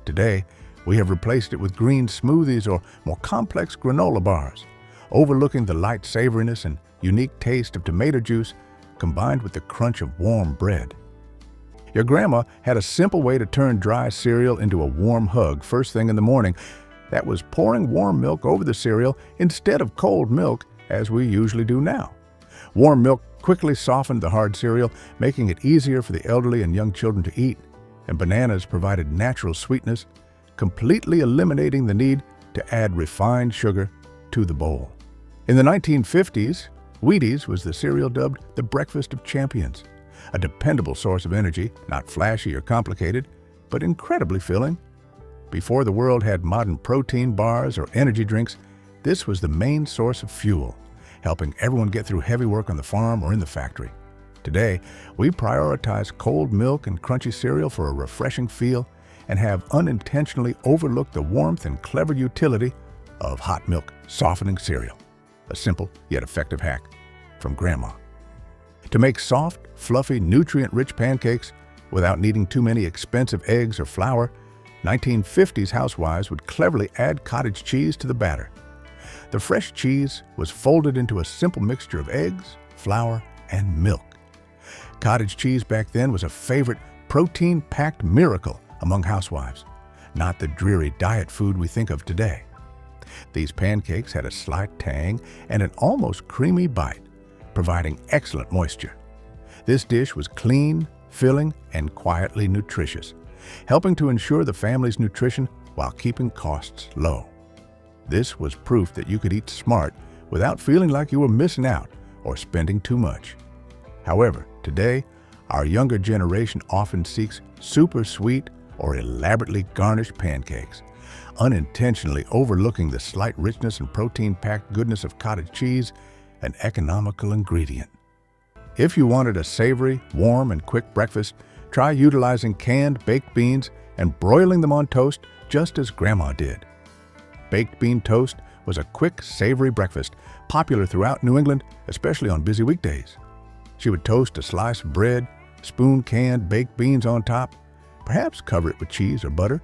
Today, we have replaced it with green smoothies or more complex granola bars, overlooking the light savoriness and unique taste of tomato juice combined with the crunch of warm bread. Your grandma had a simple way to turn dry cereal into a warm hug first thing in the morning. That was pouring warm milk over the cereal instead of cold milk as we usually do now. Warm milk quickly softened the hard cereal, making it easier for the elderly and young children to eat, and bananas provided natural sweetness, completely eliminating the need to add refined sugar to the bowl. In the 1950s, Wheaties was the cereal dubbed the breakfast of champions, a dependable source of energy, not flashy or complicated, but incredibly filling. Before the world had modern protein bars or energy drinks, this was the main source of fuel, helping everyone get through heavy work on the farm or in the factory. Today, we prioritize cold milk and crunchy cereal for a refreshing feel and have unintentionally overlooked the warmth and clever utility of hot milk softening cereal, a simple yet effective hack from Grandma. To make soft, fluffy, nutrient-rich pancakes without needing too many expensive eggs or flour, 1950s housewives would cleverly add cottage cheese to the batter. The fresh cheese was folded into a simple mixture of eggs, flour, and milk. Cottage cheese back then was a favorite protein-packed miracle among housewives, not the dreary diet food we think of today. These pancakes had a slight tang and an almost creamy bite, providing excellent moisture. This dish was clean, filling, and quietly nutritious, helping to ensure the family's nutrition while keeping costs low. This was proof that you could eat smart without feeling like you were missing out or spending too much. However, today, our younger generation often seeks super sweet or elaborately garnished pancakes, unintentionally overlooking the slight richness and protein-packed goodness of cottage cheese, an economical ingredient. If you wanted a savory, warm, and quick breakfast, try utilizing canned baked beans and broiling them on toast just as Grandma did. Baked bean toast was a quick, savory breakfast, popular throughout New England, especially on busy weekdays. She would toast a slice of bread, spoon canned baked beans on top, perhaps cover it with cheese or butter,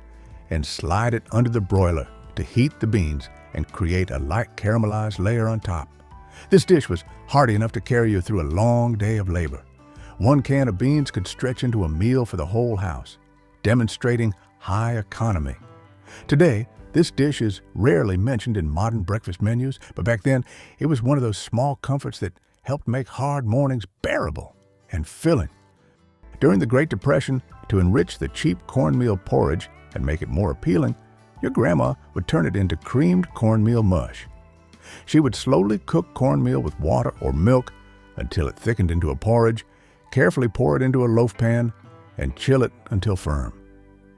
and slide it under the broiler to heat the beans and create a light caramelized layer on top. This dish was hearty enough to carry you through a long day of labor. One can of beans could stretch into a meal for the whole house, demonstrating high economy. Today, this dish is rarely mentioned in modern breakfast menus, but back then, it was one of those small comforts that helped make hard mornings bearable and filling. During the Great Depression, to enrich the cheap cornmeal porridge and make it more appealing, your grandma would turn it into creamed cornmeal mush. She would slowly cook cornmeal with water or milk until it thickened into a porridge, carefully pour it into a loaf pan, and chill it until firm.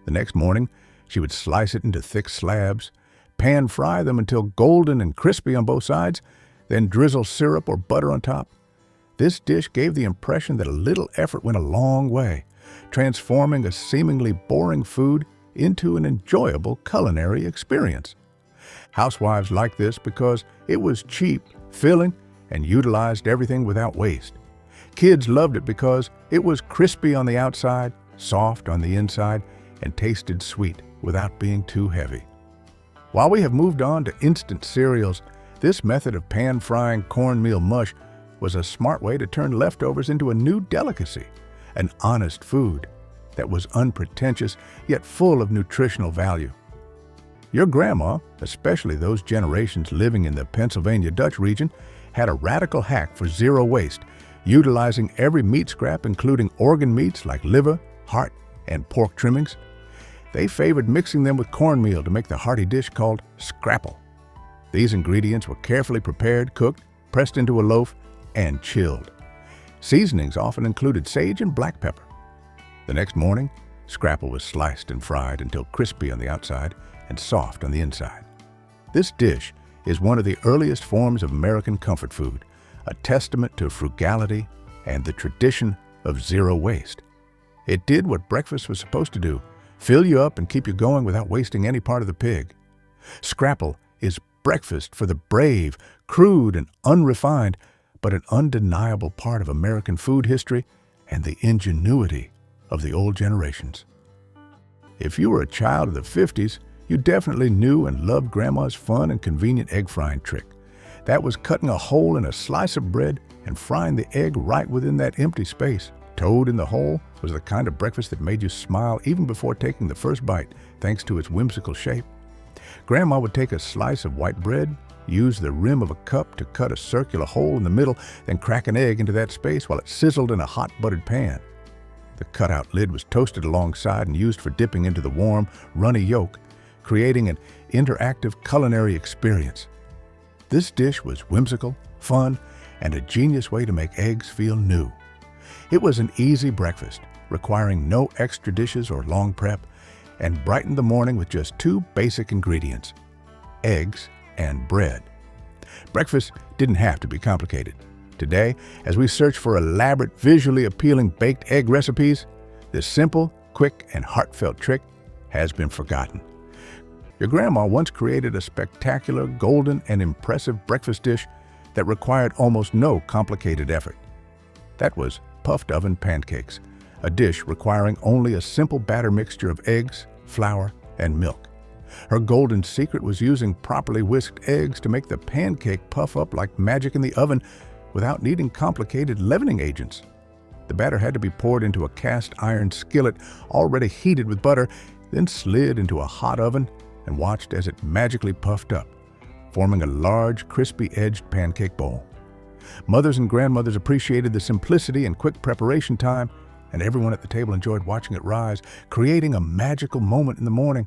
The next morning, she would slice it into thick slabs, pan-fry them until golden and crispy on both sides, then drizzle syrup or butter on top. This dish gave the impression that a little effort went a long way, transforming a seemingly boring food into an enjoyable culinary experience. Housewives liked this because it was cheap, filling, and utilized everything without waste. Kids loved it because it was crispy on the outside, soft on the inside, and tasted sweet without being too heavy. While we have moved on to instant cereals, this method of pan-frying cornmeal mush was a smart way to turn leftovers into a new delicacy, an honest food that was unpretentious yet full of nutritional value. Your grandma, especially those generations living in the Pennsylvania Dutch region, had a radical hack for zero waste, utilizing every meat scrap, including organ meats like liver, heart, and pork trimmings. They favored mixing them with cornmeal to make the hearty dish called scrapple. These ingredients were carefully prepared, cooked, pressed into a loaf, and chilled. Seasonings often included sage and black pepper. The next morning, scrapple was sliced and fried until crispy on the outside and soft on the inside. This dish is one of the earliest forms of American comfort food, a testament to frugality and the tradition of zero waste. It did what breakfast was supposed to do, fill you up and keep you going without wasting any part of the pig. Scrapple is breakfast for the brave, crude and unrefined, but an undeniable part of American food history and the ingenuity of the old generations. If you were a child of the 50s, you definitely knew and loved Grandma's fun and convenient egg frying trick. That was cutting a hole in a slice of bread and frying the egg right within that empty space. Toad in the hole was the kind of breakfast that made you smile even before taking the first bite, thanks to its whimsical shape. Grandma would take a slice of white bread, use the rim of a cup to cut a circular hole in the middle, then crack an egg into that space while it sizzled in a hot buttered pan. The cutout lid was toasted alongside and used for dipping into the warm, runny yolk, creating an interactive culinary experience. This dish was whimsical, fun, and a genius way to make eggs feel new. It was an easy breakfast, requiring no extra dishes or long prep, and brightened the morning with just two basic ingredients: eggs and bread. Breakfast didn't have to be complicated. Today, as we search for elaborate, visually appealing baked egg recipes, this simple, quick, and heartfelt trick has been forgotten. Your grandma once created a spectacular, golden, and impressive breakfast dish that required almost no complicated effort. That was puffed oven pancakes, a dish requiring only a simple batter mixture of eggs, flour, and milk. Her golden secret was using properly whisked eggs to make the pancake puff up like magic in the oven without needing complicated leavening agents. The batter had to be poured into a cast iron skillet already heated with butter, then slid into a hot oven and watched as it magically puffed up, forming a large, crispy-edged pancake bowl. Mothers and grandmothers appreciated the simplicity and quick preparation time, and everyone at the table enjoyed watching it rise, creating a magical moment in the morning.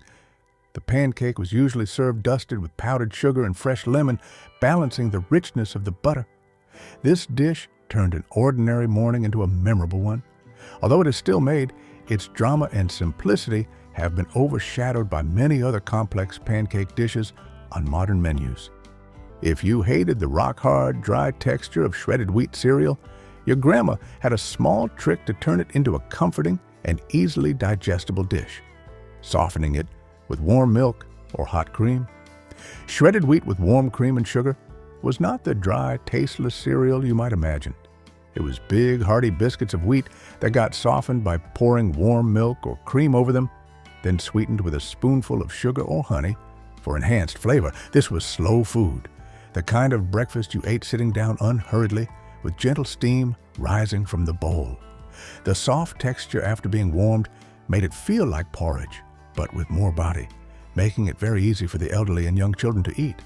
The pancake was usually served dusted with powdered sugar and fresh lemon, balancing the richness of the butter. This dish turned an ordinary morning into a memorable one. Although it is still made, its drama and simplicity have been overshadowed by many other complex pancake dishes on modern menus. If you hated the rock-hard, dry texture of shredded wheat cereal, your grandma had a small trick to turn it into a comforting and easily digestible dish, softening it with warm milk or hot cream. Shredded wheat with warm cream and sugar was not the dry, tasteless cereal you might imagine. It was big, hearty biscuits of wheat that got softened by pouring warm milk or cream over them, then sweetened with a spoonful of sugar or honey for enhanced flavor. This was slow food, the kind of breakfast you ate sitting down unhurriedly with gentle steam rising from the bowl. The soft texture after being warmed made it feel like porridge, but with more body, making it very easy for the elderly and young children to eat.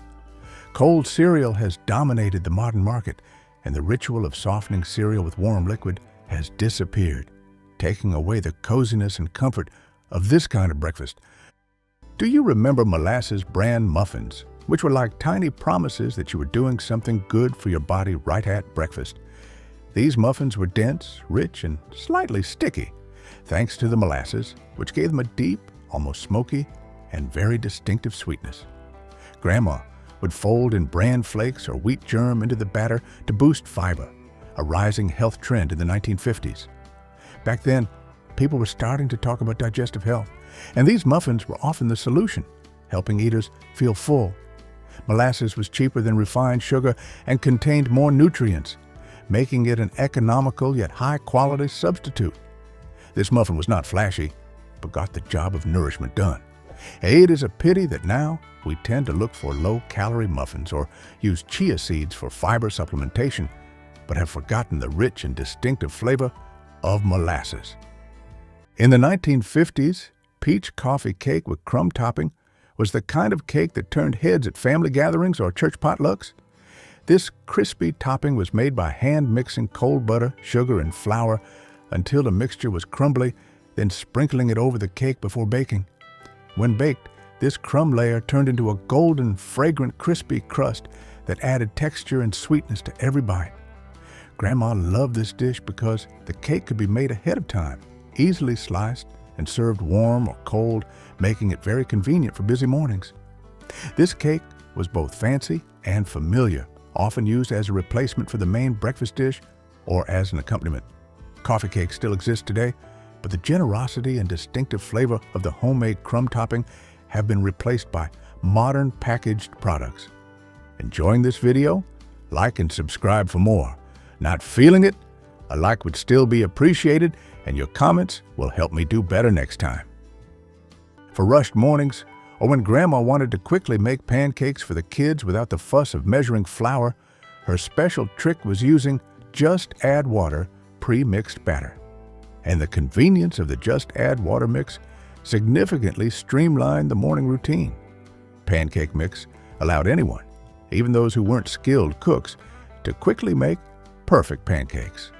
Cold cereal has dominated the modern market, and the ritual of softening cereal with warm liquid has disappeared, taking away the coziness and comfort of this kind of breakfast. Do you remember molasses bran muffins, which were like tiny promises that you were doing something good for your body right at breakfast? These muffins were dense, rich, and slightly sticky, thanks to the molasses, which gave them a deep, almost smoky, and very distinctive sweetness. Grandma would fold in bran flakes or wheat germ into the batter to boost fiber, a rising health trend in the 1950s. Back then, people were starting to talk about digestive health, and these muffins were often the solution, helping eaters feel full. Molasses was cheaper than refined sugar and contained more nutrients, making it an economical yet high-quality substitute. This muffin was not flashy, but got the job of nourishment done. It is a pity that now we tend to look for low-calorie muffins or use chia seeds for fiber supplementation, but have forgotten the rich and distinctive flavor of molasses. In the 1950s, peach coffee cake with crumb topping was the kind of cake that turned heads at family gatherings or church potlucks. This crispy topping was made by hand mixing cold butter, sugar, and flour until the mixture was crumbly, then sprinkling it over the cake before baking. When baked, this crumb layer turned into a golden, fragrant, crispy crust that added texture and sweetness to every bite. Grandma loved this dish because the cake could be made ahead of time, easily sliced and served warm or cold, making it very convenient for busy mornings. This cake was both fancy and familiar, often used as a replacement for the main breakfast dish or as an accompaniment. Coffee cakes still exist today, but the generosity and distinctive flavor of the homemade crumb topping have been replaced by modern packaged products. Enjoying this video? Like and subscribe for more. Not feeling it? A like would still be appreciated, and your comments will help me do better next time. For rushed mornings, or when Grandma wanted to quickly make pancakes for the kids without the fuss of measuring flour, her special trick was using Just Add Water pre-mixed batter. And the convenience of the Just Add Water mix significantly streamlined the morning routine. Pancake mix allowed anyone, even those who weren't skilled cooks, to quickly make perfect pancakes.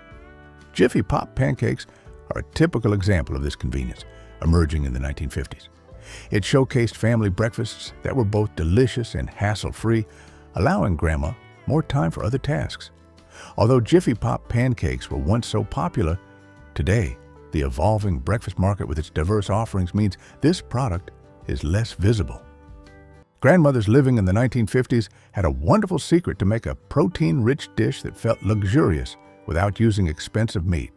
Jiffy Pop pancakes are a typical example of this convenience, emerging in the 1950s. It showcased family breakfasts that were both delicious and hassle-free, allowing Grandma more time for other tasks. Although Jiffy Pop pancakes were once so popular, today, the evolving breakfast market with its diverse offerings means this product is less visible. Grandmothers living in the 1950s had a wonderful secret to make a protein-rich dish that felt luxurious without using expensive meat.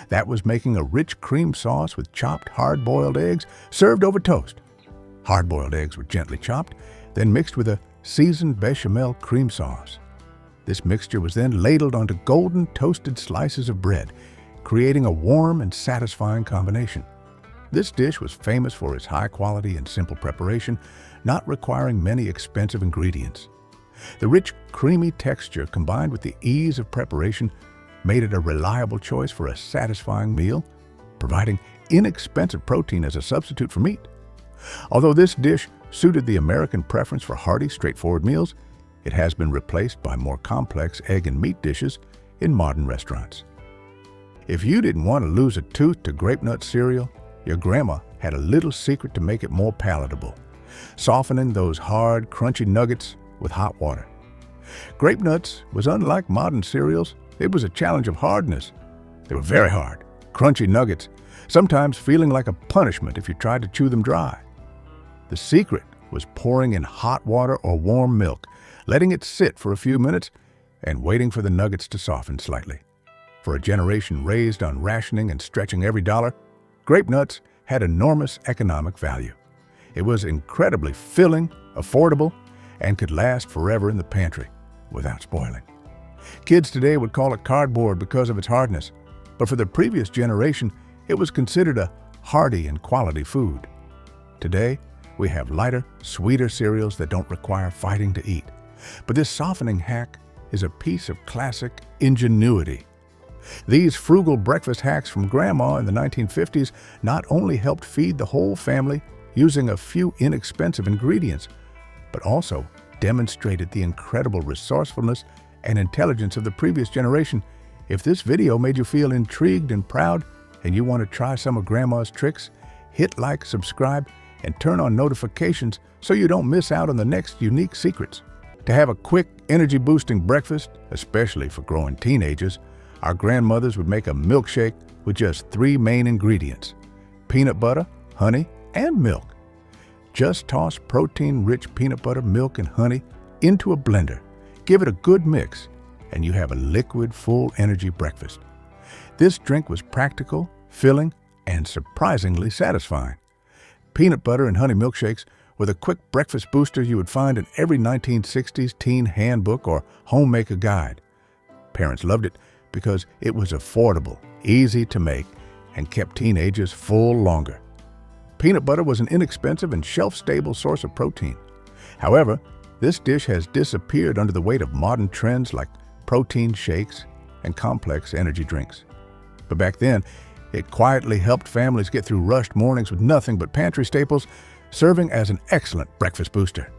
That was making a rich cream sauce with chopped hard-boiled eggs served over toast. Hard-boiled eggs were gently chopped, then mixed with a seasoned bechamel cream sauce. This mixture was then ladled onto golden toasted slices of bread, creating a warm and satisfying combination. This dish was famous for its high quality and simple preparation, not requiring many expensive ingredients. The rich, creamy texture combined with the ease of preparation made it a reliable choice for a satisfying meal, providing inexpensive protein as a substitute for meat. Although this dish suited the American preference for hearty, straightforward meals, it has been replaced by more complex egg and meat dishes in modern restaurants. If you didn't want to lose a tooth to grape nut cereal, your grandma had a little secret to make it more palatable, softening those hard, crunchy nuggets with hot water. Grape nuts was unlike modern cereals. It was a challenge of hardness. They were very hard, crunchy nuggets, sometimes feeling like a punishment if you tried to chew them dry. The secret was pouring in hot water or warm milk, letting it sit for a few minutes, and waiting for the nuggets to soften slightly. For a generation raised on rationing and stretching every dollar, grape nuts had enormous economic value. It was incredibly filling, affordable, and could last forever in the pantry without spoiling. Kids today would call it cardboard because of its hardness, but for the previous generation, it was considered a hearty and quality food. Today, we have lighter, sweeter cereals that don't require fighting to eat. But this softening hack is a piece of classic ingenuity. These frugal breakfast hacks from Grandma in the 1950s not only helped feed the whole family using a few inexpensive ingredients, but also demonstrated the incredible resourcefulness and intelligence of the previous generation. If this video made you feel intrigued and proud, and you want to try some of Grandma's tricks, hit like, subscribe, and turn on notifications so you don't miss out on the next unique secrets. To have a quick, energy-boosting breakfast, especially for growing teenagers, our grandmothers would make a milkshake with just 3 main ingredients: peanut butter, honey, and milk. Just toss protein-rich peanut butter, milk, and honey into a blender. Give it a good mix, and you have a liquid, full-energy breakfast. This drink was practical, filling, and surprisingly satisfying. Peanut butter and honey milkshakes were the quick breakfast booster you would find in every 1960s teen handbook or homemaker guide. Parents loved it because it was affordable, easy to make, and kept teenagers full longer. Peanut butter was an inexpensive and shelf-stable source of protein. However, this dish has disappeared under the weight of modern trends like protein shakes and complex energy drinks. But back then, it quietly helped families get through rushed mornings with nothing but pantry staples, serving as an excellent breakfast booster.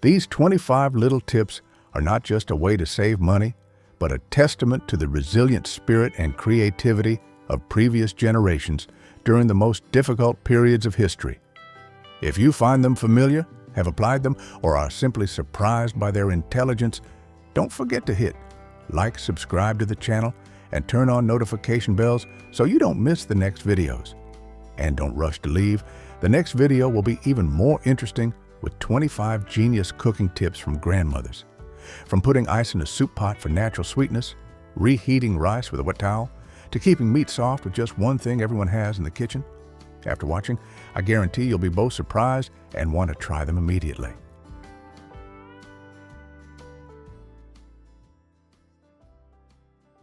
These 25 little tips are not just a way to save money, but a testament to the resilient spirit and creativity of previous generations during the most difficult periods of history. If you find them familiar, have applied them, or are simply surprised by their intelligence, don't forget to hit like, subscribe to the channel, and turn on notification bells so you don't miss the next videos. And don't rush to leave. The next video will be even more interesting with 25 genius cooking tips from grandmothers. From putting ice in a soup pot for natural sweetness, reheating rice with a wet towel, to keeping meat soft with just one thing everyone has in the kitchen. After watching, I guarantee you'll be both surprised and want to try them immediately.